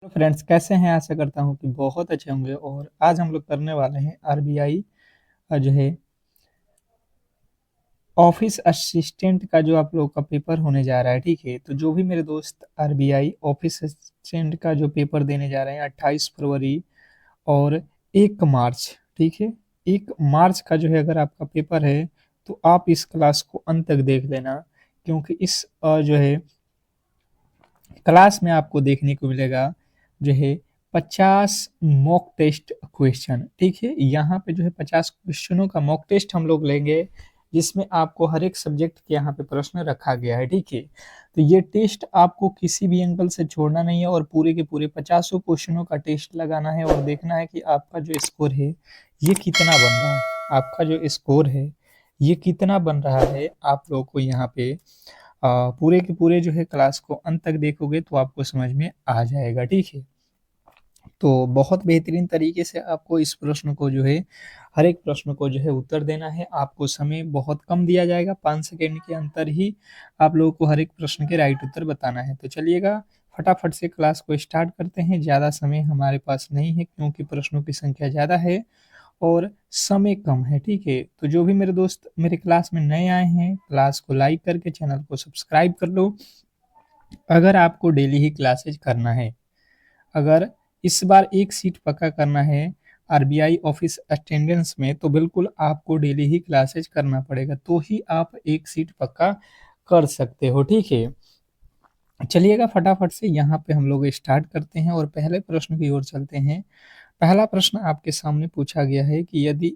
तो फ्रेंड्स कैसे हैं? आशा करता हूँ कि बहुत अच्छे होंगे। और आज हम लोग करने वाले हैं आरबीआई जो है ऑफिस असिस्टेंट का जो आप लोग का पेपर होने जा रहा है। ठीक है, तो जो भी मेरे दोस्त आरबीआई ऑफिस असिस्टेंट का जो पेपर देने जा रहे हैं 28 फरवरी और 1 मार्च। ठीक है, 1 मार्च का जो है अगर आपका पेपर है तो आप इस क्लास को अंत तक देख लेना, क्योंकि इस जो है क्लास में आपको देखने को मिलेगा जो है 50 मॉक टेस्ट क्वेश्चन। ठीक है, यहाँ पे जो है 50 क्वेश्चनों का मॉक टेस्ट हम लोग लेंगे, जिसमें आपको हर एक सब्जेक्ट के यहाँ पे प्रश्न रखा गया है। ठीक है, तो ये टेस्ट आपको किसी भी एंगल से छोड़ना नहीं है और पूरे के पूरे 50 क्वेश्चनों का टेस्ट लगाना है और देखना है कि आपका जो स्कोर है ये कितना बन रहा है। आपका जो स्कोर है ये कितना बन रहा है, आप लोगों को यहाँ पे पूरे के पूरे जो है क्लास को अंत तक देखोगे तो आपको समझ में आ जाएगा। ठीक है, तो बहुत बेहतरीन तरीके से आपको इस प्रश्न को जो है हर एक प्रश्न को जो है उत्तर देना है। आपको समय बहुत कम दिया जाएगा, 5 सेकेंड के अंतर ही आप लोगों को हर एक प्रश्न के राइट उत्तर बताना है। तो चलिएगा फटाफट से क्लास को स्टार्ट करते हैं। ज़्यादा समय हमारे पास नहीं है क्योंकि प्रश्नों की संख्या ज़्यादा है और समय कम है। ठीक है, तो जो भी मेरे दोस्त मेरे क्लास में नए आए हैं, क्लास को लाइक करके चैनल को सब्सक्राइब कर लो। अगर आपको डेली ही क्लासेज करना है, अगर इस बार एक सीट पक्का करना है आरबीआई ऑफिस अटेंडेंस में, तो बिल्कुल आपको डेली ही क्लासेज करना पड़ेगा, तो ही आप एक सीट पक्का कर सकते हो। ठीक है, चलिएगा फटाफट से यहाँ पे हम लोग स्टार्ट करते हैं और पहले प्रश्न की ओर चलते हैं। पहला प्रश्न आपके सामने पूछा गया है कि यदि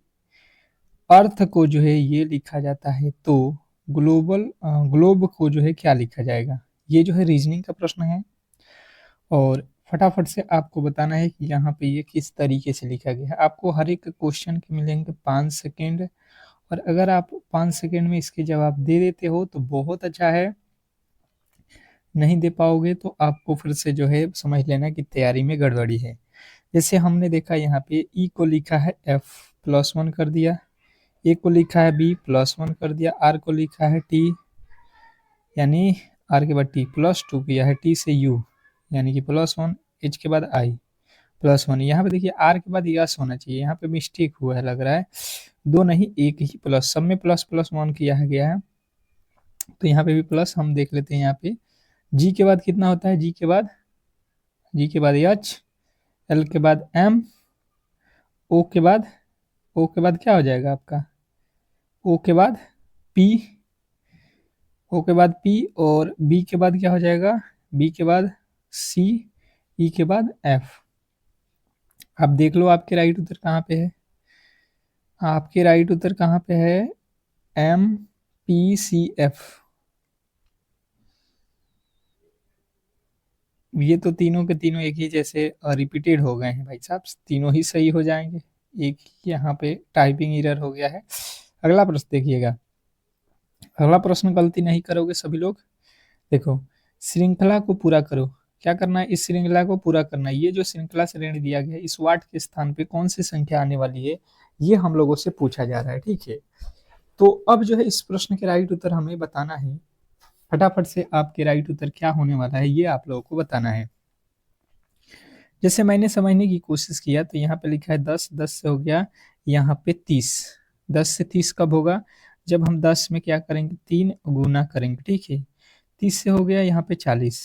अर्थ को जो है ये लिखा जाता है तो ग्लोब को जो है क्या लिखा जाएगा। ये जो है रीजनिंग का प्रश्न है और फटाफट से आपको बताना है कि यहाँ पे ये किस तरीके से लिखा गया है। आपको हर एक क्वेश्चन के मिलेंगे 5 सेकेंड, और अगर आप 5 सेकेंड में इसके जवाब दे देते हो तो बहुत अच्छा है, नहीं दे पाओगे तो आपको फिर से जो है समझ लेना कि तैयारी में गड़बड़ी है। जैसे हमने देखा यहाँ पे ई को लिखा है F+1 कर दिया, ए को लिखा है B+1 कर दिया, आर को लिखा है T यानी आर के बाद T+2 किया है, टी से यू यानी कि +1, एच के बाद आई +1। यहाँ पे देखिए आर के बाद यस होना चाहिए, यहाँ पे मिस्टेक हुआ है लग रहा है, दो नहीं एक ही प्लस, सब में ++1 किया है गया है, तो यहाँ पे भी प्लस हम देख लेते हैं। यहाँ पे जी के बाद कितना होता है, जी के बाद एच, एल के बाद एम, ओ के बाद क्या हो जाएगा आपका, ओ के बाद पी, ओ के बाद पी, और बी के बाद क्या हो जाएगा, बी के बाद सी, ई के बाद एफ। आप देख लो आपके राइट उत्तर कहाँ पे है, आपके राइट उत्तर कहाँ पे है, MPCF। ये तो तीनों के तीनों एक ही जैसे रिपीटेड हो गए हैं भाई साहब, तीनों ही सही हो जाएंगे। एक यहाँ पे टाइपिंग एरर हो गया है। अगला प्रश्न देखिएगा, अगला प्रश्न गलती नहीं करोगे सभी लोग। देखो, श्रृंखला को पूरा करो, क्या करना है, इस श्रृंखला को पूरा करना है। ये जो श्रृंखला श्रेणी दिया गया है, इस वाट के स्थान पे कौन सी संख्या आने वाली है, ये हम लोगों से पूछा जा रहा है। ठीक है, तो अब जो है इस प्रश्न के राइट उत्तर हमें बताना है। फटाफट से आपके राइट उत्तर क्या होने वाला है ये आप लोगों को बताना है। जैसे मैंने समझने की कोशिश किया तो यहाँ पे लिखा है 10, 10 से हो गया यहाँ पे 30। 10 से 30 कब होगा, जब हम 10 में क्या करेंगे, 3 गुना करेंगे। ठीक है, 30 से हो गया यहाँ पे 40,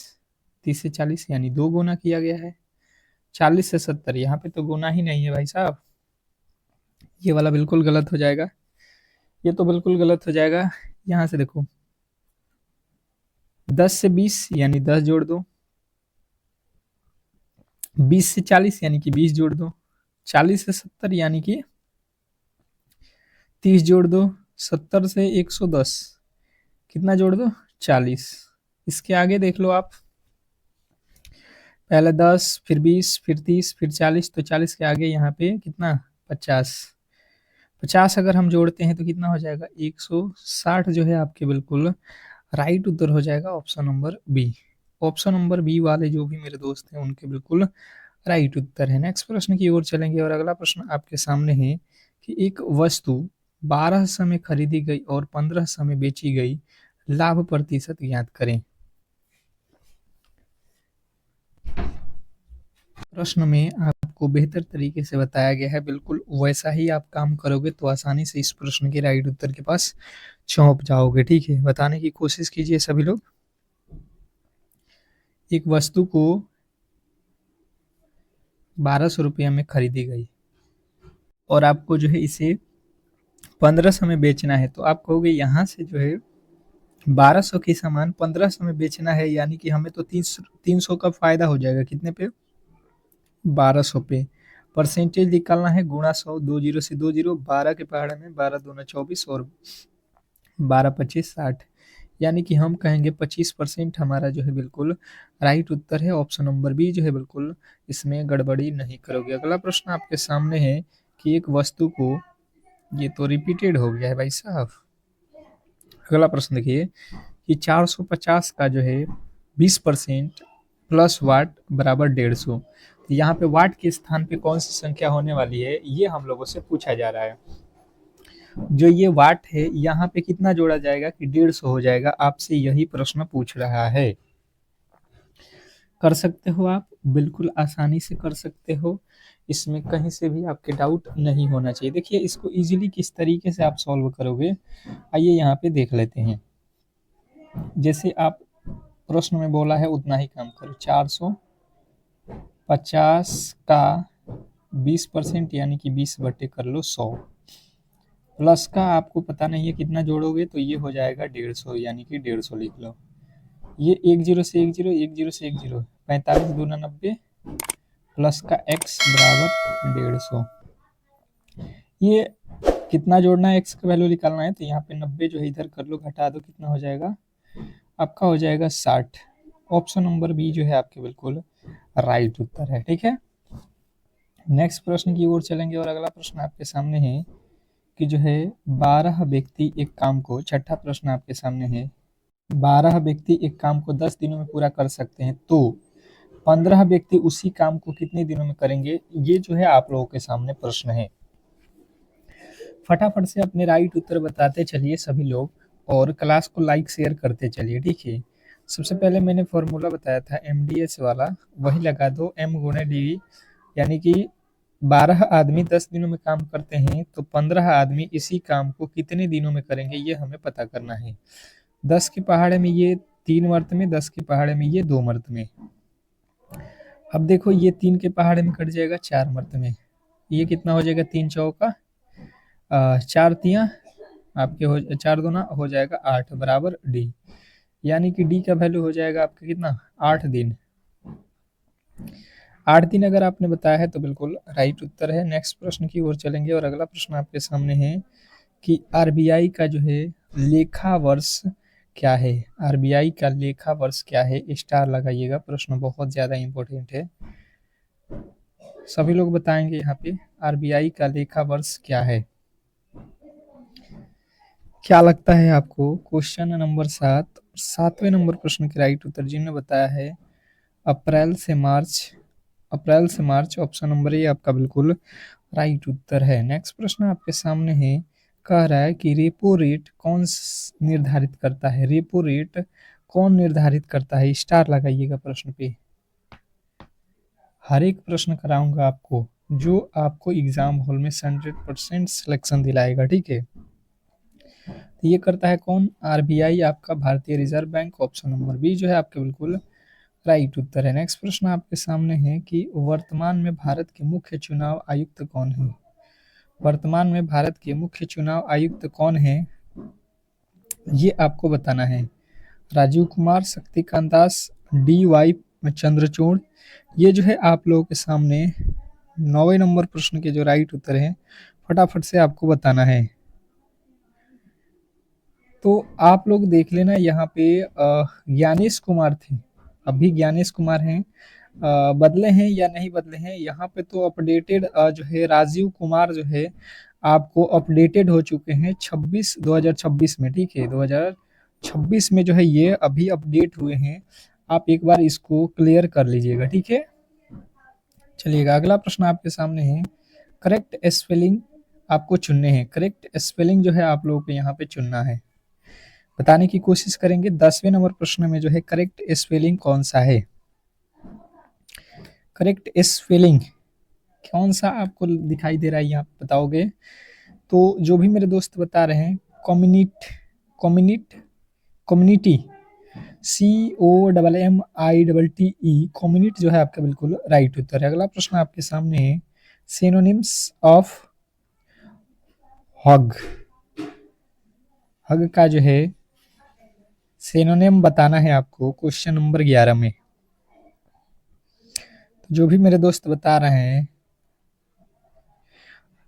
30 से 40 यानी 2 गुना किया गया है। 40 से 70, यहाँ पे तो गुना ही नहीं है भाई साहब, ये वाला बिल्कुल गलत हो जाएगा, ये तो बिल्कुल गलत हो जाएगा। यहाँ से देखो, 10 से 20 यानी 10 जोड़ दो, 20 से 40 यानी कि 20 जोड़ दो, 40 से 70 यानी कि 30 जोड़ दो, 70 से 110 कितना जोड़ दो, 40। इसके आगे देख लो आप, पहले 10 फिर 20 फिर 30 फिर 40, तो 40 के आगे यहाँ पे कितना, 50। 50 अगर हम जोड़ते हैं तो कितना हो जाएगा, 160 जो है आपके बिल्कुल राइट उत्तर हो जाएगा option number B. Option number B वाले जो भी मेरे दोस्त हैं उनके बिल्कुल राइट उत्तर है। नेक्स्ट प्रश्न की ओर चलेंगे और अगला प्रश्न आपके सामने है कि एक वस्तु 1200 में खरीदी गई और 1500 में बेची गई, लाभ प्रतिशत ज्ञात करें। प्रश्न में आपको बेहतर तरीके से बताया गया है, बिल्कुल वैसा ही आप काम करोगे तो आसानी से इस प्रश्न के राइट उत्तर के पास पहुँच जाओगे, ठीक है? बताने की कोशिश कीजिए सभी लोग। एक वस्तु को 1200 रुपया में खरीदी गई और आपको जो है इसे 1500 में बेचना है, तो आप कहोगे यहाँ से जो है 1200 की सामान 1500 में बेचना है, यानी कि हमें तो 300 का फायदा हो जाएगा। कितने पे? 1200 पे। परसेंटेज निकालना है, गुणा 100, 2 जीरो से 2 जीरो, 12 के पहाड़े में 12 दूना 24 और 12 25 60, यानी कि हम कहेंगे 25% हमारा जो है बिल्कुल राइट उत्तर है। ऑप्शन नंबर बी जो है बिल्कुल इसमें गड़बड़ी नहीं करोगे। अगला प्रश्न आपके सामने है कि एक वस्तु को, ये तो रिपीटेड हो गया है भाई साहब। अगला प्रश्न देखिए कि 450 का जो है 20% प्लस वाट बराबर 150। तो यहाँ पे वाट के स्थान पे कौन सी संख्या होने वाली है, ये हम लोगों से पूछा जा रहा है। जो ये वाट है यहाँ पे कितना जोड़ा जाएगा कि 150 हो जाएगा, आपसे यही प्रश्न पूछ रहा है। कर सकते हो आप, बिल्कुल आसानी से कर सकते हो, इसमें कहीं से भी आपके डाउट नहीं होना चाहिए। देखिए इसको इजीली किस तरीके से आप सॉल्व करोगे, आइए यहाँ पे देख लेते हैं। जैसे आप प्रश्न में बोला है उतना ही काम करो। 450 का 20% यानी कि 20 बटे कर लो 100, प्लस का आपको पता नहीं है कितना जोड़ोगे, तो ये हो जाएगा 150, यानी कि 150 लिख लो। ये 1 जीरो से 1 जीरो, 1 जीरो से 1 जीरो, 45 दूना 90, प्लस का x बराबर 150। ये कितना जोड़ना है, x का वैल्यू निकालना है, तो यहाँ पे 90 जो है इधर कर लो, घटा दो, कितना हो जाएगा आपका, हो जाएगा 60। ऑप्शन नंबर बी जो है आपके बिल्कुल राइट उत्तर है, ठीक है। नेक्स्ट प्रश्न की ओर चलेंगे और अगला प्रश्न आपके सामने है कि जो है 12 व्यक्ति एक काम को, छठा प्रश्न आपके सामने है, 12 व्यक्ति एक काम को 10 दिनों में पूरा कर सकते हैं, तो 15 व्यक्ति उसी काम को कितने दिनों में करेंगे, ये जो है आप लोगों के सामने प्रश्न है। फटाफट से अपने राइट उत्तर बताते चलिए सभी लोग, और क्लास को लाइक शेयर करते चलिए, ठीक है। सबसे पहले मैंने फॉर्मूला बताया था MDS वाला, वही लगा दो, M गुणे डी, यानी कि 12 आदमी 10 दिनों में काम करते हैं, तो 15 आदमी इसी काम को कितने दिनों में करेंगे, ये हमें पता करना है। 10 के पहाड़े में ये 3 मर्त में, 10 के पहाड़े में ये 2 मर्त में। अब देखो ये 3 के पहाड़े में कट जाएगा 4 मर्त में, ये कितना हो जाएगा, 3 चौका 4 तियाँ आपके हो, 4 दूना हो जाएगा 8 बराबर डी, यानी कि डी का वैल्यू हो जाएगा आपका कितना, 8 दिन। 8 दिन अगर आपने बताया है तो बिल्कुल राइट उत्तर है। नेक्स्ट प्रश्न की ओर चलेंगे और अगला प्रश्न आपके सामने है कि RBI का जो है लेखा वर्ष क्या है, RBI का लेखा वर्ष क्या है, स्टार लगाइएगा, प्रश्न बहुत ज्यादा इंपॉर्टेंट है। सभी लोग बताएंगे यहाँ पे RBI का लेखा वर्ष क्या है। क्या लगता है आपको? क्वेश्चन नंबर 7, 7वें नंबर प्रश्न के राइट उत्तर जिन्होंने बताया है अप्रैल से मार्च, अप्रैल से मार्च, ऑप्शन नंबर ए आपका बिल्कुल राइट उत्तर है। नेक्स्ट प्रश्न आपके सामने है, कह रहा है कि रेपो रेट कौन निर्धारित करता है, रेपो रेट कौन निर्धारित करता है, स्टार लगाइएगा प्रश्न पे। हर एक प्रश्न कराऊंगा आपको जो आपको एग्जाम हॉल में 100% सिलेक्शन दिलाएगा, ठीक है। तो ये करता है कौन, RBI आपका भारतीय reserve bank, option number B जो है आपके बिल्कुल राइट उत्तर है। नेक्स्ट प्रश्न आपके सामने है कि वर्तमान में भारत के मुख्य चुनाव आयुक्त कौन है, वर्तमान में भारत के मुख्य चुनाव आयुक्त कौन है, ये आपको बताना है। राजीव कुमार, शक्तिकांत दास, DY चंद्रचूड़, ये जो है आप लोगों के सामने 9वें नंबर प्रश्न के जो राइट उत्तर है, फटाफट से आपको बताना है। तो आप लोग देख लेना, यहाँ पे ज्ञानेश कुमार थे, अभी ज्ञानेश कुमार हैं, बदले हैं या नहीं बदले हैं, यहाँ पे तो अपडेटेड जो है राजीव कुमार जो है आपको अपडेटेड हो चुके हैं 2026 में, ठीक है। 2026 में जो है ये अभी अपडेट हुए हैं, आप एक बार इसको क्लियर कर लीजिएगा, ठीक है। चलिएगा अगला प्रश्न आपके सामने है, करेक्ट स्पेलिंग आपको चुनने हैं, करेक्ट स्पेलिंग जो है आप लोगों को यहाँ पे चुनना है, बताने की कोशिश करेंगे। 10वें नंबर प्रश्न में जो है करेक्ट स्पेलिंग कौन सा है, करेक्ट स्पेलिंग कौन सा आपको दिखाई दे रहा है, यहाँ बताओगे। तो जो भी मेरे दोस्त बता रहे हैं, कम्युनिट कम्युनिटी, COMMITE, कम्युनिट जो है आपका बिल्कुल राइट उत्तर है। अगला प्रश्न आपके सामने है, सिनोनिम्स ऑफ हग, हग का जो है सिनोनिम बताना है आपको क्वेश्चन नंबर 11 में। तो जो भी मेरे दोस्त बता रहे हैं,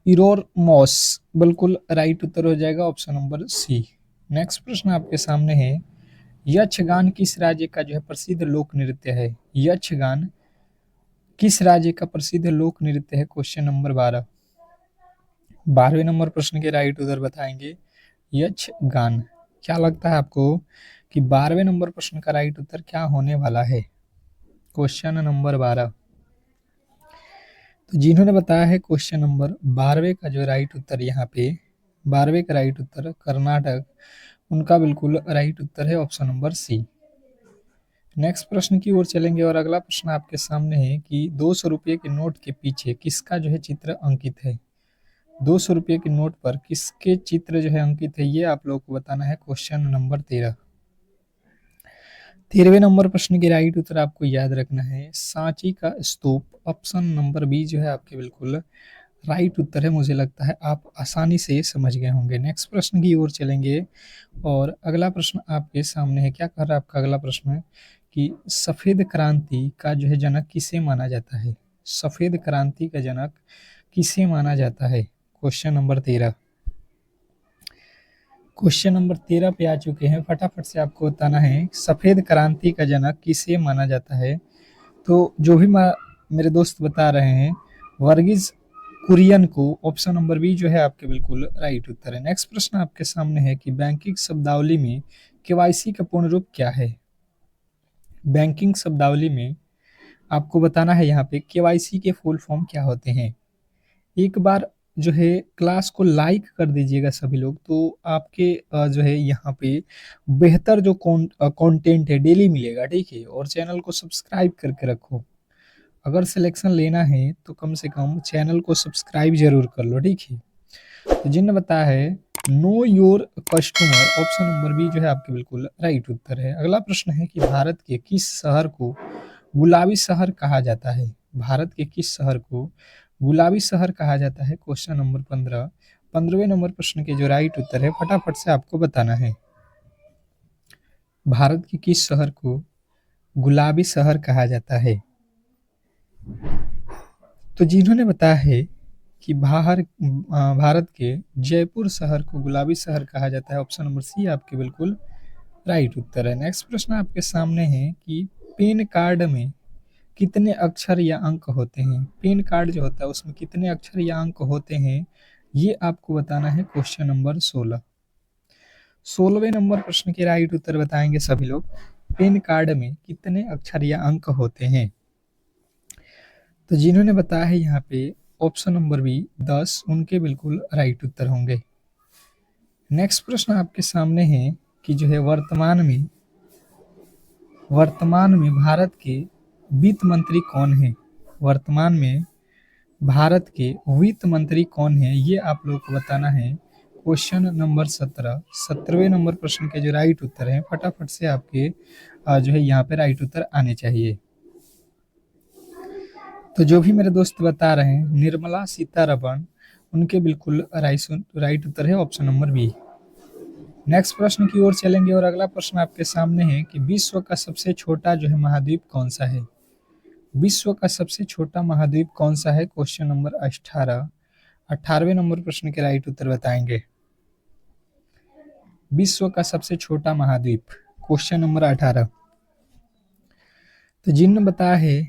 इरोरमॉस बिल्कुल राइट उत्तर हो जाएगा, ऑप्शन नंबर सी। नेक्स्ट प्रश्न आपके सामने है, यक्षगान किस राज्य का जो है प्रसिद्ध लोक नृत्य है। यक्षगान किस राज्य का प्रसिद्ध लोक नृत्य है, क्वेश्चन नंबर 12। 12वें नंबर प्रश्न के राइट उत्तर बताएंगे यक्षगान। क्या लगता है आपको कि 12वें नंबर प्रश्न का राइट उत्तर क्या होने वाला है, क्वेश्चन नंबर 12। तो जिन्होंने बताया है क्वेश्चन नंबर 12वें का जो राइट उत्तर यहाँ पे 12वें का राइट उत्तर कर्नाटक, उनका बिल्कुल राइट उत्तर है ऑप्शन नंबर सी। नेक्स्ट प्रश्न की ओर चलेंगे और अगला प्रश्न आपके सामने है कि 200 रुपये के नोट के पीछे किसका जो है चित्र अंकित है। 200 रुपये के नोट पर किसके चित्र जो है अंकित है, ये आप लोगों को बताना है, क्वेश्चन नंबर 13। 13वें नंबर प्रश्न के राइट उत्तर आपको याद रखना है सांची का स्तूप, ऑप्शन नंबर बी जो है आपके बिल्कुल राइट उत्तर है। मुझे लगता है आप आसानी से समझ गए होंगे। नेक्स्ट प्रश्न की ओर चलेंगे और अगला प्रश्न आपके सामने है। क्या कह रहा है आपका अगला प्रश्न कि सफेद क्रांति का जो है जनक किसे माना जाता है। सफेद क्रांति का जनक किसे माना जाता है, क्वेश्चन नंबर 13। क्वेश्चन नंबर 13 पे आ चुके हैं, फटाफट से आपको बताना है सफेद क्रांति का जनक किसे माना जाता है। तो जो भी मेरे दोस्त बता रहे हैं वर्गीज कुरियन को, ऑप्शन नंबर बी जो है आपके बिल्कुल राइट उत्तर है। नेक्स्ट प्रश्न आपके सामने है कि बैंकिंग शब्दावली में केवाईसी का पूर्ण रूप क्या है। बैंकिंग शब्दावली में आपको बताना है यहाँ पे केवाईसी के फुल फॉर्म क्या होते हैं। एक बार जो है क्लास को लाइक कर दीजिएगा सभी लोग, तो आपके जो है यहाँ पे बेहतर जो कंटेंट है डेली मिलेगा, ठीक है। और चैनल को सब्सक्राइब करके रखो, अगर सिलेक्शन लेना है तो कम से कम चैनल को सब्सक्राइब जरूर कर लो, ठीक है। तो जिन्होंने बताया है know your customer, option number B जो है आपके बिल्कुल राइट उत्तर है। अगला प्रश्न है कि भारत के किस शहर को गुलाबी शहर कहा जाता है। भारत के किस शहर को गुलाबी शहर कहा जाता है, क्वेश्चन नंबर 15। 15वें नंबर प्रश्न के जो राइट उत्तर है फटाफट से आपको बताना है। भारत के किस शहर को गुलाबी शहर कहा जाता है। तो जिन्होंने बताया है कि भारत के जयपुर शहर को गुलाबी शहर कहा जाता है, ऑप्शन नंबर सी आपके बिल्कुल राइट उत्तर है। नेक्स्ट प्रश्न आपके सामने है कि पैन कार्ड में कितने अक्षर या अंक होते हैं। पैन कार्ड जो होता है उसमें कितने अक्षर या अंक होते हैं, ये आपको बताना है, क्वेश्चन नंबर 16। 16वें नंबर प्रश्न के राइट उत्तर बताएंगे सभी लोग। पैन कार्ड में कितने अक्षर या अंक होते हैं। तो जिन्होंने बताया है यहाँ पे ऑप्शन नंबर बी 10, उनके बिल्कुल राइट उत्तर होंगे। नेक्स्ट प्रश्न आपके सामने है कि जो है वर्तमान में भारत के वित्त मंत्री कौन है। वर्तमान में भारत के वित्त मंत्री कौन है, ये आप लोगों को बताना है, क्वेश्चन नंबर 17। 17वें नंबर प्रश्न के जो राइट उत्तर है फटाफट से आपके जो है यहाँ पे राइट उत्तर आने चाहिए। तो जो भी मेरे दोस्त बता रहे हैं निर्मला सीतारमण, उनके बिल्कुल राइट उत्तर है, ऑप्शन नंबर बी। नेक्स्ट प्रश्न की ओर चलेंगे और अगला प्रश्न आपके सामने है कि विश्व का सबसे छोटा जो है महाद्वीप कौन सा है। विश्व का सबसे छोटा महाद्वीप कौन सा है, क्वेश्चन नंबर 18। 18वें नंबर प्रश्न के राइट उत्तर बताएंगे। विश्व का सबसे छोटा महाद्वीप, क्वेश्चन नंबर 18। तो जिन्होंने बताया है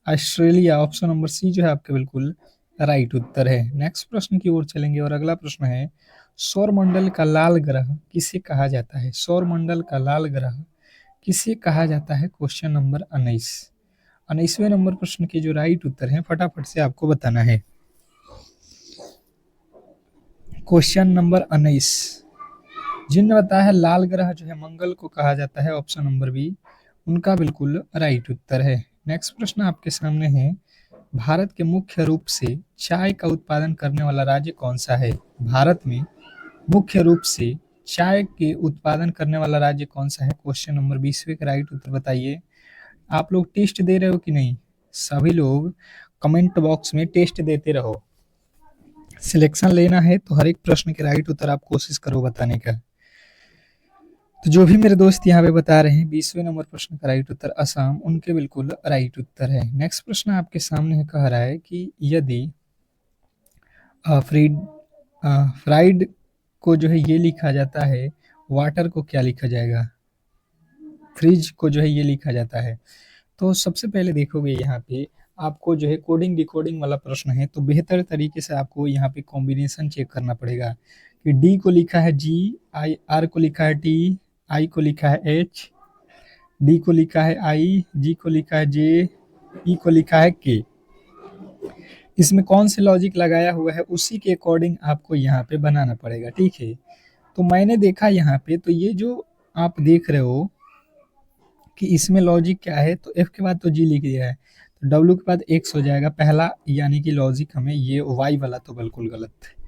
ऑस्ट्रेलिया, ऑप्शन नंबर सी जो है आपके बिल्कुल राइट उत्तर है। नेक्स्ट प्रश्न की ओर चलेंगे और अगला प्रश्न है सौरमंडल का लाल ग्रह किसे कहा जाता है। सौरमंडल का लाल ग्रह किसे कहा जाता है, क्वेश्चन नंबर 19। 19वें नंबर प्रश्न के जो राइट उत्तर है फटाफट से आपको बताना है, क्वेश्चन नंबर 19। जिन्होंने बताया है लाल ग्रह जो है मंगल को कहा जाता है, ऑप्शन नंबर बी, उनका बिल्कुल राइट उत्तर है। नेक्स्ट प्रश्न आपके सामने है, भारत के मुख्य रूप से चाय का उत्पादन करने वाला राज्य कौन सा है? भारत में मुख्य रूप से चाय के उत्पादन करने वाला राज्य कौन सा है? क्वेश्चन नंबर 20वें का राइट उत्तर बताइए। आप लोग टेस्ट दे रहे हो कि नहीं? सभी लोग कमेंट बॉक्स में टेस्ट देते रहो। सिलेक्शन लेना है तो हर एक प्रश्न के राइट उत्तर आप कोशिश करो बताने का। तो जो भी मेरे दोस्त यहाँ पे बता रहे हैं 20वें नंबर प्रश्न का राइट उत्तर असम, उनके बिल्कुल राइट उत्तर है। नेक्स्ट प्रश्न आपके सामने है, कह रहा है कि यदि फ्रीड फ्राइड को जो है ये लिखा जाता है, वाटर को क्या लिखा जाएगा? फ्रिज को जो है ये लिखा जाता है। तो सबसे पहले देखोगे यहाँ पे आपको जो है कोडिंग डिकोडिंग वाला प्रश्न है, तो बेहतर तरीके से आपको यहाँ पे कॉम्बिनेशन चेक करना पड़ेगा कि डी को लिखा है जी, आई आर को लिखा है टी, आई को लिखा है एच, डी को लिखा है आई, जी को लिखा है जे, ई को लिखा है के। इसमें कौन से लॉजिक लगाया हुआ है उसी के अकॉर्डिंग आपको यहाँ पे बनाना पड़ेगा, ठीक है। तो मैंने देखा यहाँ पे, तो ये जो आप देख रहे हो कि इसमें लॉजिक क्या है, तो एफ के बाद तो जी लिख दिया है, तो डब्ल्यू के बाद एक्स हो जाएगा पहला, यानी कि लॉजिक हमें ये वाई वाला तो बिल्कुल गलत है।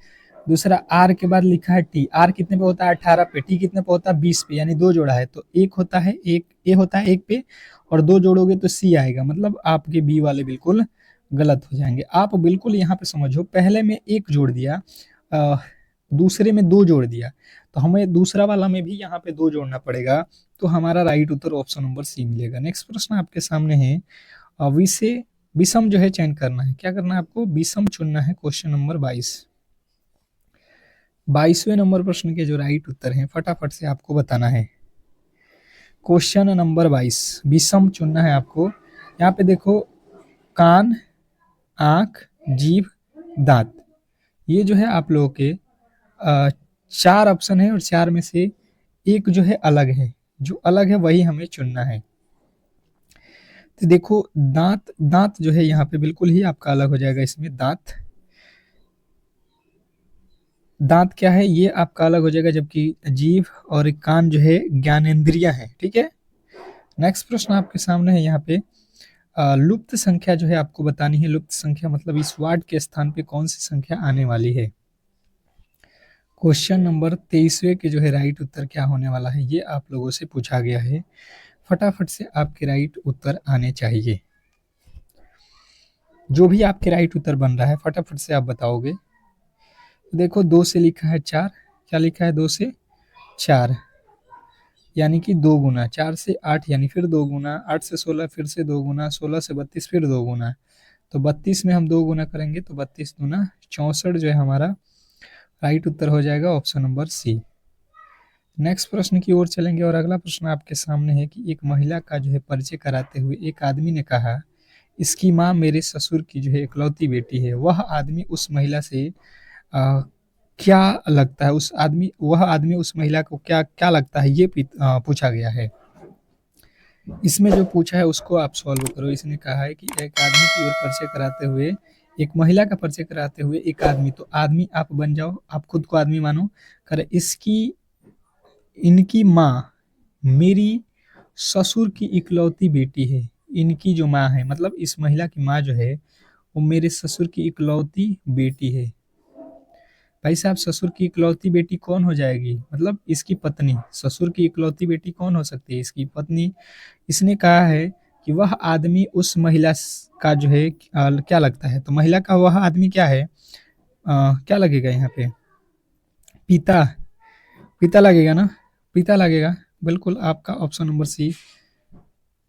दूसरा आर के बाद लिखा है टी, आर कितने पे होता है 18 पे, टी कितने पे होता है 20 पे, यानी दो जोड़ा है तो एक होता है, एक ए होता है एक पे, और दो जोड़ोगे तो सी आएगा, मतलब आपके बी वाले बिल्कुल गलत हो जाएंगे। आप बिल्कुल यहाँ पे समझो, पहले में एक जोड़ दिया, दूसरे में दो जोड़ दिया, तो हमें दूसरा वाला में भी यहाँ पे दो जोड़ना पड़ेगा, तो हमारा राइट उत्तर ऑप्शन नंबर सी मिलेगा। नेक्स्ट प्रश्न आपके सामने है, विषय विषम जो है चयन करना है, क्या करना है आपको? विषम चुनना है। क्वेश्चन नंबर 22वें नंबर प्रश्न के जो राइट उत्तर हैं फटाफट से आपको बताना है। क्वेश्चन नंबर 22, विषम चुनना है आपको। यहाँ पे देखो, कान, आंख, जीभ, दांत, ये जो है आप लोगों के चार ऑप्शन है, और चार में से एक जो है अलग है, जो अलग है वही हमें चुनना है। तो देखो दांत, दांत जो है यहाँ पे बिल्कुल ही आपका अलग हो जाएगा। इसमें दांत, दांत क्या है ये आपका अलग हो जाएगा, जबकि जीभ और कान जो है ज्ञानेंद्रिय है, ठीक है। नेक्स्ट प्रश्न आपके सामने है यहाँ पे, लुप्त संख्या जो है आपको बतानी है। लुप्त संख्या मतलब इस वार्ड के स्थान पे कौन सी संख्या आने वाली है। क्वेश्चन नंबर 23वें के जो है राइट उत्तर क्या होने वाला है, ये आप लोगों से पूछा गया है। फटाफट से आपके राइट उत्तर आने चाहिए। जो भी आपके राइट उत्तर बन रहा है फटाफट से आप बताओगे। देखो 2 से लिखा है 4, क्या लिखा है 2 से 4, यानी कि 2 गुना, 4 से 8 यानी फिर 2 गुना, 8 से 16 फिर से 2 गुना, 16 से 32 फिर 2 गुना, तो 32 में हम 2 गुना करेंगे तो 32 दूना 64 जो है हमारा राइट उत्तर हो जाएगा ऑप्शन नंबर सी। नेक्स्ट प्रश्न की ओर चलेंगे, और अगला प्रश्न आपके सामने है कि एक महिला का जो है परिचय कराते हुए एक आदमी ने कहा, इसकी माँ मेरे ससुर की जो है इकलौती बेटी है। वह आदमी उस महिला से क्या लगता है, उस आदमी वह आदमी उस महिला को क्या क्या लगता है, ये पूछा गया है। इसमें जो पूछा है उसको आप सॉल्व करो। इसने कहा है कि एक आदमी की ओर परिचय कराते हुए, एक महिला का परिचय कराते हुए एक आदमी, तो आदमी आप बन जाओ, आप खुद को आदमी मानो, करे इसकी इनकी माँ मेरी ससुर की इकलौती बेटी है। इनकी जो माँ है मतलब इस महिला की माँ जो है वो मेरे ससुर की इकलौती बेटी है। भाई साहब ससुर की इकलौती बेटी कौन हो जाएगी, मतलब इसकी पत्नी। ससुर की इकलौती बेटी कौन हो सकती है, इसकी पत्नी। इसने कहा है कि वह आदमी उस महिला का जो है क्या लगता है, तो महिला का वह आदमी क्या है, क्या लगेगा यहाँ पे, पिता, पिता लगेगा ना, पिता लगेगा, बिल्कुल आपका ऑप्शन नंबर सी।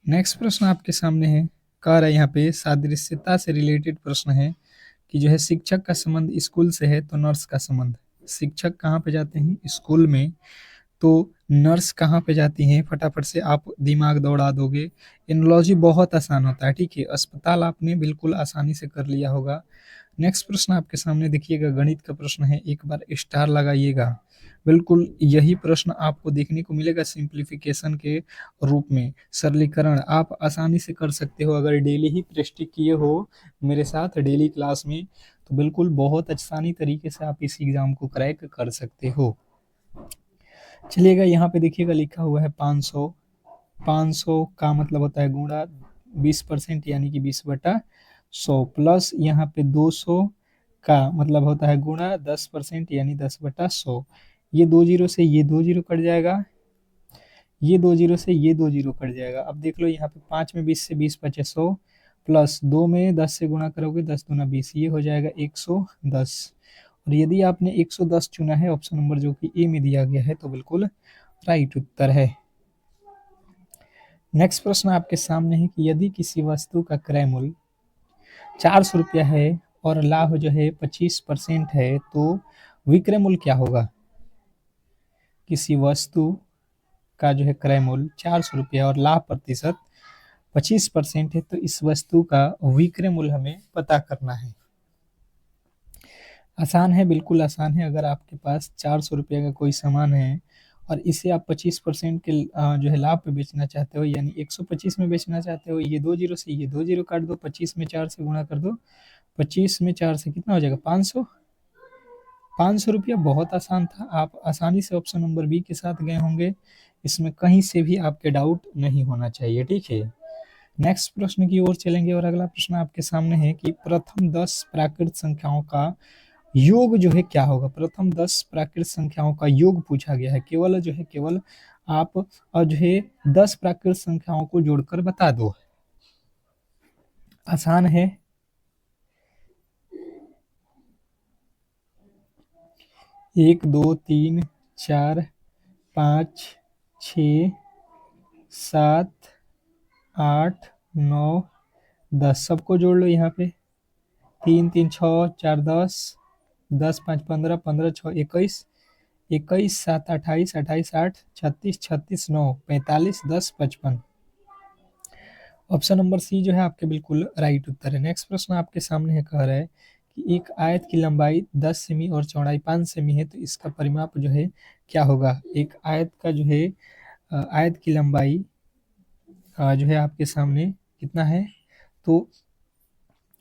नेक्स्ट प्रश्न आपके सामने है, कह रहा है यहाँ पे सादृश्यता से रिलेटेड प्रश्न है कि जो है शिक्षक का संबंध स्कूल से है तो नर्स का संबंध, शिक्षक कहाँ पे जाते हैं स्कूल में, तो नर्स कहाँ पे जाती हैं, फटाफट से आप दिमाग दौड़ा दोगे। एनोलॉजी बहुत आसान होता है, ठीक है। अस्पताल आपने बिल्कुल आसानी से कर लिया होगा। नेक्स्ट प्रश्न आपके सामने देखिएगा, गणित का प्रश्न है, एक बार स्टार लगाइएगा। बिल्कुल यही प्रश्न आपको देखने को मिलेगा सिंप्लीफिकेशन के रूप में। सरलीकरण आप आसानी से कर सकते हो अगर डेली ही प्रैक्टिस किए हो मेरे साथ डेली क्लास में, तो बिल्कुल बहुत आसानी तरीके से आप इस एग्जाम को क्रैक कर सकते हो। चलिएगा यहाँ पे देखिएगा लिखा हुआ है 500, 500 का मतलब होता है गुणा, 20% यानी कि 20/100 प्लस यहाँ पे 200 का मतलब होता है गुणा 10% यानी 10/100। ये 2 जीरो से ये 2 जीरो कट जाएगा, ये 2 जीरो से ये 2 जीरो कट जाएगा। अब देख लो यहाँ पे 5 में 20 से 20 बचे 100 प्लस 2 में 10 से गुणा करोगे 10 दूना 20, ये हो जाएगा 110। और यदि आपने 110 चुना है ऑप्शन नंबर जो कि ए में दिया गया है तो बिल्कुल राइट उत्तर है। नेक्स्ट प्रश्न आपके सामने है कि यदि किसी वस्तु का क्रय मूल्य 400 रुपया है और लाभ जो है 25% है तो विक्रय मूल्य क्या होगा। किसी वस्तु का जो है क्रय मूल्य 400 रुपया और लाभ प्रतिशत 25% है तो इस वस्तु का विक्रय मूल्य हमें पता करना है। आसान है, बिल्कुल आसान है। अगर आपके पास 400 रुपये का कोई सामान है और इसे आप 25% के जो है लाभ पे बेचना चाहते हो यानी 125 में बेचना चाहते हो, ये 2 जीरो से ये 2 जीरो काट दो, 25 में 4 से गुणा कर दो, 25 में 4 से कितना हो जाएगा 500। 500 रुपया बहुत आसान था, आप आसानी से ऑप्शन नंबर बी के साथ गए होंगे, इसमें कहीं से भी आपके डाउट नहीं होना चाहिए। ठीक है, नेक्स्ट प्रश्न की ओर चलेंगे और अगला प्रश्न आपके सामने है कि प्रथम 10 प्राकृत संख्याओं का योग जो है क्या होगा। प्रथम 10 प्राकृत संख्याओं का योग पूछा गया है, केवल जो है केवल आप जो है 10 प्राकृत संख्याओं को जोड़कर बता दो। आसान है, 1 2 3 4 5 6 7 8 9 10 सबको जोड़ लो यहाँ पे। 3 3 6 4 10 10 5 15 15 6 21 21 7 28 28 8 36 36 9 45 10 55। ऑप्शन नंबर सी जो है आपके बिल्कुल राइट उत्तर है। नेक्स्ट प्रश्न आपके सामने है, कह रहा है कि एक आयत की लंबाई 10 सेमी और चौड़ाई 5 सेमी है तो इसका परिमाप जो है क्या होगा। एक आयत का जो है आयत की लंबाई जो है आपके सामने कितना है तो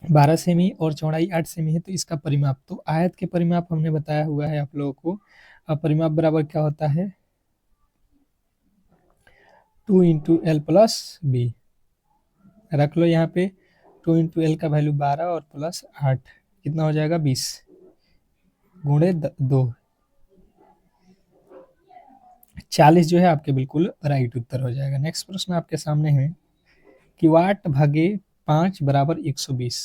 12 सेमी और चौड़ाई 8 सेमी है तो इसका परिमाप, तो आयत के परिमाप हमने बताया हुआ है आप लोगों को। परिमाप बराबर क्या होता है 2 इंटू एल प्लस बी। रख लो यहाँ पे 2 इंटू एल का वैल्यू 12 और प्लस 8 कितना हो जाएगा 20 गुणे 2 40 जो है आपके बिल्कुल राइट उत्तर हो जाएगा। नेक्स्ट प्रश्न आपके सामने है कि 8 भागे 5 बराबर 120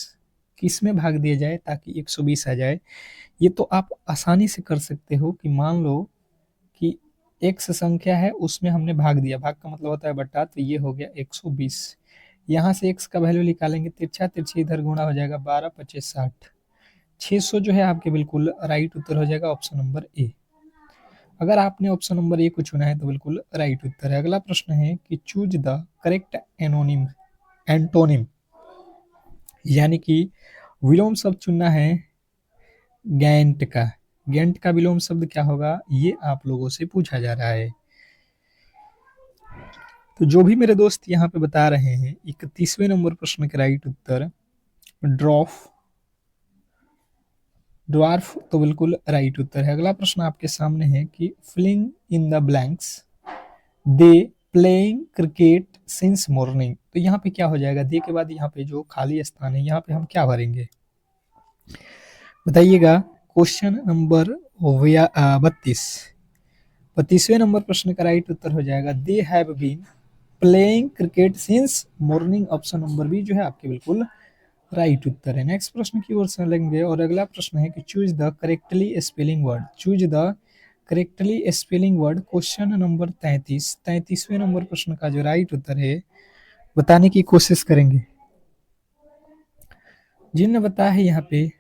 किस में भाग दिया जाए ताकि 120 आ जाए। ये तो आप आसानी से कर सकते हो कि मान लो कि x संख्या है उसमें हमने भाग दिया, भाग का मतलब होता है बटा, तो ये हो गया 120। यहाँ से x का वैल्यू निकालेंगे, तिरछा तिरछी इधर गुणा हो जाएगा 12 25 60 600 जो है आपके बिल्कुल राइट उत्तर हो जाएगा ऑप्शन नंबर ए। अगर आपने ऑप्शन नंबर ए को चुना है तो बिल्कुल राइट उत्तर है। अगला प्रश्न है कि चूज द करेक्ट एंटोनिम यानी कि विलोम शब्द चुनना है गैंट का। गैंट का विलोम शब्द क्या होगा ये आप लोगों से पूछा जा रहा है। तो जो भी मेरे दोस्त यहाँ पे बता रहे हैं 31वें नंबर प्रश्न का राइट उत्तर ड्वार्फ तो बिल्कुल राइट उत्तर है। अगला प्रश्न आपके सामने है कि filling in the blanks they playing cricket since morning, तो यहाँ पे क्या हो जाएगा, दे के बाद यहाँ पे जो खाली स्थान है यहाँ पे हम क्या भरेंगे बताइएगा। क्वेश्चन नंबर 32वें नंबर प्रश्न का राइट उत्तर हो जाएगा they have been playing cricket since morning. Option number B जो है आपके बिल्कुल राइट उत्तर है। नेक्स्ट प्रश्न की ओर चलेंगे और अगला प्रश्न है कि choose the correctly spelling word. Choose the correctly spelling word question number 33वें नंबर प्रश्न का जो राइट उत्तर है बताने की कोशिश करेंगे। जिन्होंने बताया है यहाँ पे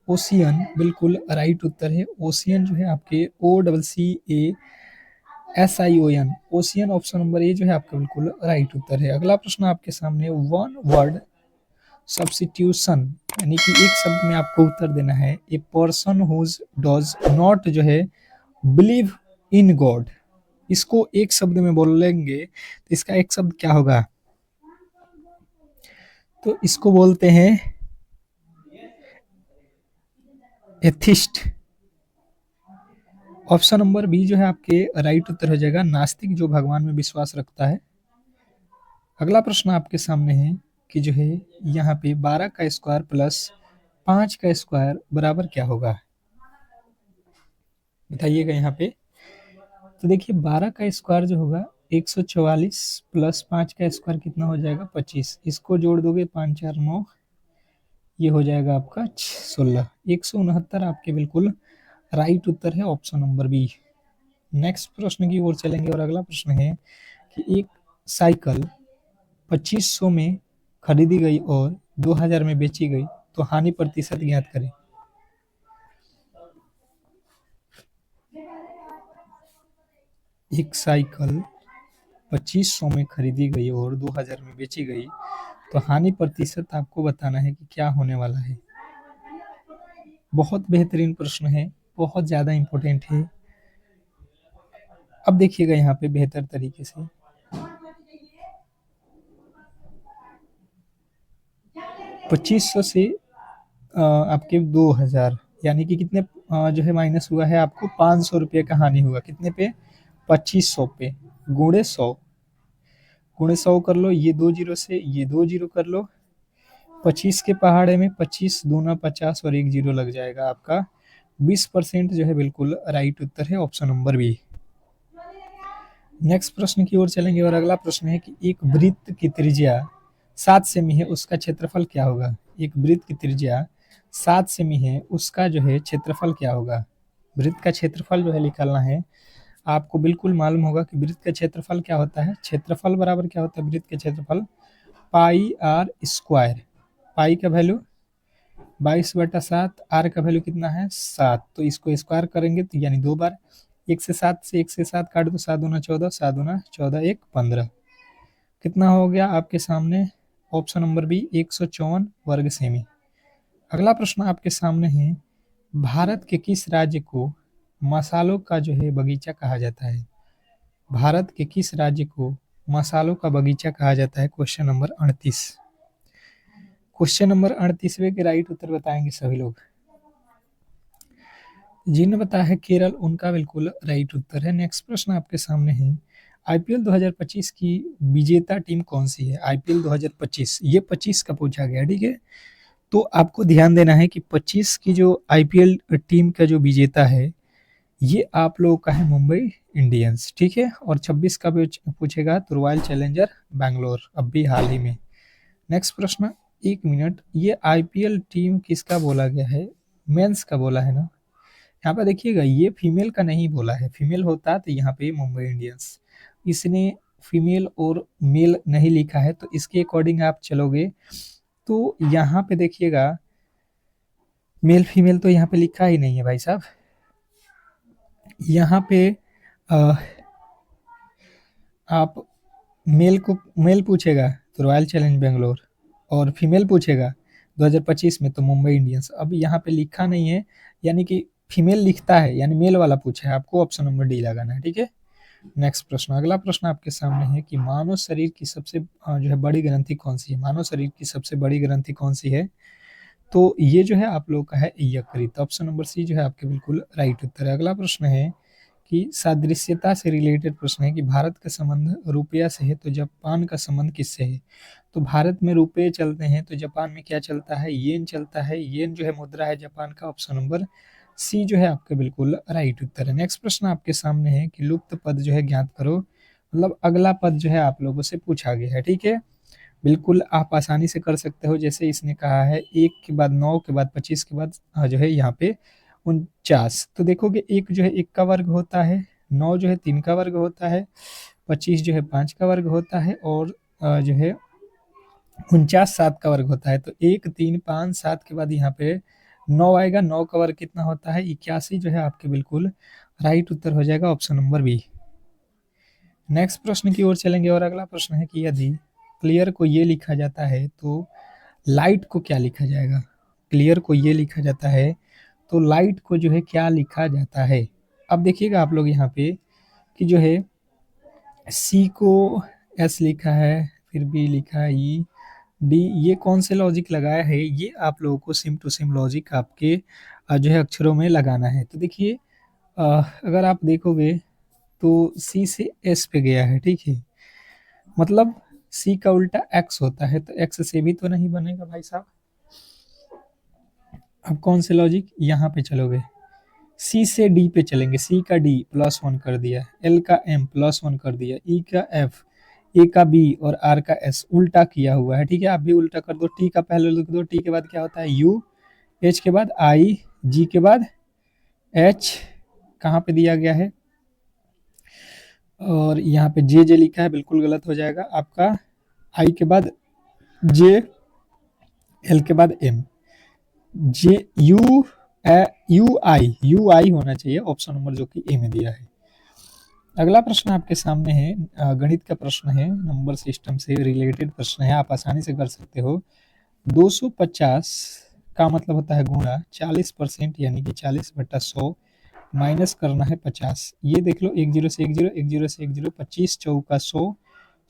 ओशियन बिल्कुल राइट उत्तर है। ओशियन जो है आपके OCCASION ocean option number A जो है आपका बिल्कुल राइट उत्तर है। अगला प्रश्न आपके सामने वन वर्ड सब्स्टिट्यूशन यानी कि एक शब्द में आपको उत्तर देना है a person whose does not जो है बिलीव इन गॉड, इसको एक शब्द में बोलेंगे तो इसका एक शब्द क्या होगा, तो इसको बोलते हैं एथिस्ट। ऑप्शन नंबर बी जो है आपके राइट उत्तर हो जाएगा नास्तिक जो भगवान में विश्वास रखता है। अगला प्रश्न आपके सामने है कि जो है यहाँ पे 12 का स्क्वायर प्लस 5 का स्क्वायर बराबर क्या होगा, बताइएगा यहाँ पे। तो देखिए 12 का स्क्वायर जो होगा 144 प्लस 5 का स्क्वायर कितना हो जाएगा 25, इसको जोड़ दोगे 5 4 9, ये हो जाएगा आपका 16, 169 आपके बिल्कुल राइट उत्तर है, ऑप्शन नंबर बी। नेक्स्ट प्रश्न की ओर चलेंगे और अगला प्रश्न है कि एक साइकिल 2500 में खरीदी गई और 2000 में बेची गई तो हानि प्रतिशत ज्ञात करें। एक साइकिल 2500 में खरीदी गई और 2000 में बेची गई तो हानि प्रतिशत आपको बताना है कि क्या होने वाला है। बहुत बेहतरीन प्रश्न है, बहुत ज़्यादा इम्पोर्टेंट है। अब देखिएगा यहाँ पे बेहतर तरीके से, 2500 से आपके 2000 यानी कि कितने जो है माइनस हुआ है, आपको 500 रुपये का हानि हुआ, कितने पे 2500 पे, गुणे 100, गुणे 100 कर लो, ये 2 जीरो से ये 2 जीरो कर लो, 25 के पहाड़े में 25 दूना 50 और 1 जीरो लग जाएगा, आपका 20% जो है बिल्कुल राइट उत्तर है, ऑप्शन नंबर बी। नेक्स्ट प्रश्न की ओर चलेंगे और अगला प्रश्न है कि एक वृत्त की त्रिज्या 7 सेमी है, उसका क्षेत्रफल क्या होगा। एक वृत्त की त्रिज्या 7 सेमी है, उसका जो है क्षेत्रफल क्या होगा। वृत्त का क्षेत्रफल जो है निकालना है, आपको बिल्कुल मालूम होगा कि वृत्त का क्षेत्रफल क्या होता है। क्षेत्रफल बराबर क्या होता है वृत्त का क्षेत्रफल, पाई आर स्क्वायर। पाई का वैल्यू 22/7, आर का वैल्यू कितना है 7, तो इसको स्क्वायर करेंगे तो यानी 2 बार, 1 से 7 काट दो, 7 दूना 14, 7 दूना 14, 1 15, कितना हो गया आपके सामने, ऑप्शन नंबर बी 154 वर्ग सेमी। अगला प्रश्न आपके सामने है, भारत के किस राज्य को मसालों का जो है बगीचा कहा जाता है। भारत के किस राज्य को मसालों का बगीचा कहा जाता है, क्वेश्चन नंबर 38। क्वेश्चन नंबर 38वें के राइट उत्तर बताएंगे सभी लोग। जिन्होंने बताया है केरल, उनका बिल्कुल राइट उत्तर है। नेक्स्ट प्रश्न आपके सामने है, आईपीएल 2025 की विजेता टीम कौन सी है। आईपीएल 2025 ये 25 का पूछा गया, ठीक है। तो आपको ध्यान देना है कि 25 की जो आईपीएल टीम का जो विजेता है ये आप लोगों का है मुंबई इंडियंस, ठीक है। और 26 का पूछेगा तो रॉयल चैलेंजर बैंगलोर, अब भी हाल ही में। नेक्स्ट प्रश्न, 1 मिनट, ये आईपीएल टीम किसका बोला गया है, मेंस का बोला है ना। यहाँ पे देखिएगा ये फीमेल का नहीं बोला है, फीमेल होता तो यहाँ पे मुंबई इंडियंस, इसने फीमेल और मेल नहीं लिखा है, तो इसके अकॉर्डिंग आप चलोगे तो यहाँ पे देखिएगा मेल फीमेल तो यहाँ पे लिखा ही नहीं है भाई साहब। यहाँ पे आप मेल पूछेगा तो रॉयल चैलेंज बेंगलोर, और फीमेल पूछेगा 2025 में तो मुंबई इंडियंस। अब यहाँ पे लिखा नहीं है, यानी कि फीमेल लिखता है, यानी मेल वाला पूछा है, आपको ऑप्शन नंबर डी लगाना है, ठीक है। नेक्स्ट प्रश्न, अगला प्रश्न आपके सामने है कि मानव शरीर की सबसे जो है बड़ी ग्रंथि कौन सी है। मानव शरीर की सबसे बड़ी ग्रंथि कौन सी है, तो ये जो है आप लोग का है यकृत, ऑप्शन नंबर सी जो है आपके बिल्कुल राइट उत्तर है। अगला प्रश्न है कि सादृश्यता से रिलेटेड प्रश्न है कि भारत का संबंध रुपया से है तो जापान का संबंध किससे है। तो भारत में रुपये चलते हैं तो जापान में क्या चलता है, येन चलता है। येन जो है मुद्रा है जापान का, ऑप्शन नंबर सी जो है आपका बिल्कुल राइट उत्तर है। नेक्स्ट प्रश्न आपके सामने है कि लुप्त पद जो है ज्ञात करो, मतलब अगला पद जो है आप लोगों से पूछा गया है, ठीक है। बिल्कुल आप आसानी से कर सकते हो, जैसे इसने कहा है 1 के बाद 9 के बाद 25 के बाद जो है यहाँ पे 49, तो देखोगे 1 जो है 1 का वर्ग होता है, 9 जो है 3 का वर्ग होता है, 25 जो है 5 का वर्ग होता है, और जो है 49 7 का वर्ग होता है। तो 1 3 5 7 के बाद यहाँ पे 9 आएगा, 9 का वर्ग कितना होता है 81, जो है आपके बिल्कुल राइट उत्तर हो जाएगा, ऑप्शन नंबर बी। नेक्स्ट प्रश्न की ओर चलेंगे और अगला प्रश्न है कि यदि क्लियर को ये लिखा जाता है तो लाइट को क्या लिखा जाएगा। क्लियर को ये लिखा जाता है तो लाइट को जो है क्या लिखा जाता है। अब देखिएगा आप लोग यहाँ पे कि जो है सी को एस लिखा है, फिर बी लिखा है ई डी, ये कौन से लॉजिक लगाया है, ये आप लोगों को सिम टू सिम लॉजिक आपके जो है अक्षरों में लगाना है। तो देखिए अगर आप देखोगे तो सी से एस पे गया है, ठीक है। मतलब सी का उल्टा एक्स होता है, तो एक्स से भी तो नहीं बनेगा भाई साहब। अब कौन से लॉजिक, यहाँ पे चलोगे, सी से डी पे चलेंगे, सी का डी +1 कर दिया, एल का एम +1 कर दिया, ई का एफ, ए का बी और आर का एस उल्टा किया हुआ है, ठीक है। आप भी उल्टा कर दो, टी का पहले लिख दो, टी के बाद क्या होता है यू, एच के बाद आई, जी के बाद एच, कहाँ पे दिया गया है, और यहाँ पे जे जे लिखा है, बिल्कुल गलत हो जाएगा आपका, आई के बाद जे, एल के बाद एम, जे यू यू आई होना चाहिए ऑप्शन नंबर जो कि ए में दिया है। अगला प्रश्न आपके सामने है, गणित का प्रश्न है, नंबर सिस्टम से रिलेटेड प्रश्न है, आप आसानी से कर सकते हो। 250 का मतलब होता है गुणा 40%, यानी कि 40/100 माइनस करना है 50। ये देख लो, 10 से 10, 10 से 10, 25 चौका 100,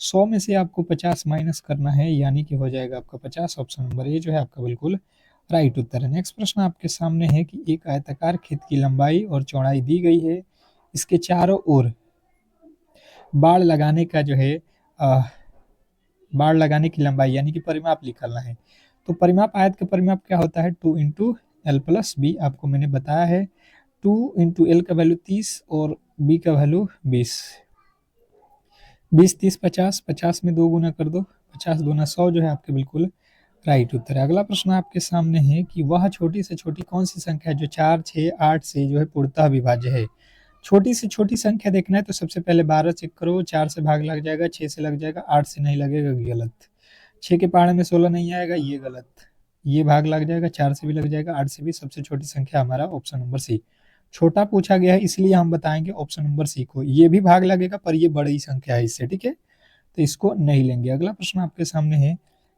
100 में से आपको 50 माइनस करना है, यानी कि हो जाएगा आपका 50। ऑप्शन नंबर ए जो है आपका बिल्कुल राइट उत्तर है। नेक्स्ट प्रश्न आपके सामने है कि एक आयताकार खेत की लंबाई और चौड़ाई दी गई है, इसके चारों ओर बाड़ लगाने का जो है बाड़ लगाने की लंबाई यानी कि परिमाप निकालना है। तो परिमाप, आयत का परिमाप क्या होता है, 2 इंटू एल प्लस बी, आपको मैंने बताया है। 2 इंटू एल का वैल्यू 30 और बी का वैल्यू 20, 20 30 50, 50 में 2 गुना कर दो, 50 दूना 100 जो है आपके बिल्कुल राइट उत्तर है। अगला प्रश्न आपके सामने है कि वह छोटी से छोटी कौन सी संख्या है जो 4, 6, 8 से जो है पूर्णतः विभाज्य है। छोटी से छोटी संख्या देखना है तो सबसे पहले 12 चेक करो, 4 से भाग लग जाएगा, 6 से लग जाएगा, 8 से नहीं लगेगा, गलत। 6 के पहाड़े में 16 नहीं आएगा, ये गलत। ये भाग लग जाएगा, 4 से भी लग जाएगा, 8 से भी। सबसे छोटी संख्या हमारा ऑप्शन नंबर सी। छोटा पूछा गया है इसलिए हम बताएंगे ऑप्शन नंबर सी को। ये भी भाग लगेगा पर ये बड़ी संख्या है इससे, ठीक है, तो इसको नहीं लेंगे। अगला प्रश्न आपके सामने है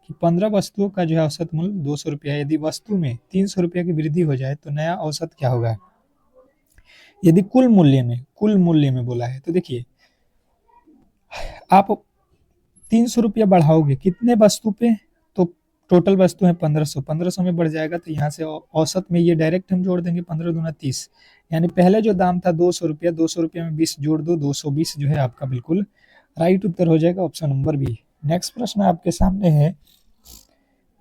कि 15 वस्तुओं का जो है औसत मूल्य 200 रुपया, यदि वस्तु में 300 रुपया की वृद्धि हो जाए तो नया औसत क्या होगा। यदि कुल मूल्य में बोला है तो देखिए, आप 300 रुपया बढ़ाओगे कितने वस्तु पे, तो टोटल वस्तु है 1500, 1500 में बढ़ जाएगा, तो यहाँ से औसत में ये डायरेक्ट हम जोड़ देंगे, 15 दूना 30, यानी पहले जो दाम था 200 रुपया, 200 रुपया में 20 जोड़ दो, 220 जो है आपका बिल्कुल राइट उत्तर हो जाएगा, ऑप्शन नंबर बी। नेक्स्ट प्रश्न आपके सामने है,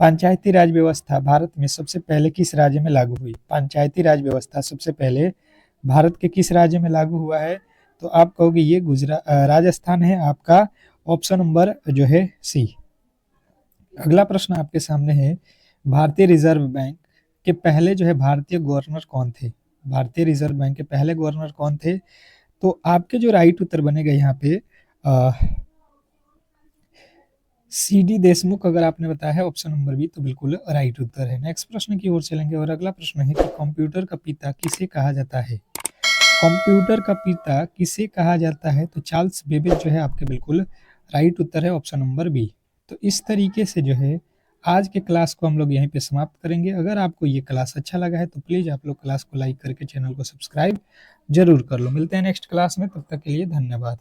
पंचायती राज व्यवस्था भारत में सबसे पहले किस राज्य में लागू हुई। पंचायती राज व्यवस्था सबसे पहले भारत के किस राज्य में लागू हुआ है, तो आप कहोगे ये राजस्थान है आपका, ऑप्शन नंबर जो है सी। अगला प्रश्न आपके सामने है, भारतीय रिजर्व बैंक के पहले जो है भारतीय गवर्नर कौन थे। भारतीय रिजर्व बैंक के पहले गवर्नर कौन थे, तो आपके जो राइट उत्तर बनेगा यहाँ पे सी.डी. देशमुख अगर आपने बताया है ऑप्शन नंबर बी, तो बिल्कुल राइट उत्तर है। नेक्स्ट प्रश्न की ओर चलेंगे और अगला प्रश्न है कि कंप्यूटर का पिता किसे कहा जाता है। कंप्यूटर का पिता किसे कहा जाता है, तो चार्ल्स बेबेज जो है आपके बिल्कुल राइट उत्तर है, ऑप्शन नंबर बी। तो इस तरीके से जो है आज के क्लास को हम लोग यहीं पे समाप्त करेंगे। अगर आपको ये क्लास अच्छा लगा है तो प्लीज़ आप लोग क्लास को लाइक करके चैनल को सब्सक्राइब जरूर कर लो। मिलते हैं नेक्स्ट क्लास में, तब तक के लिए धन्यवाद।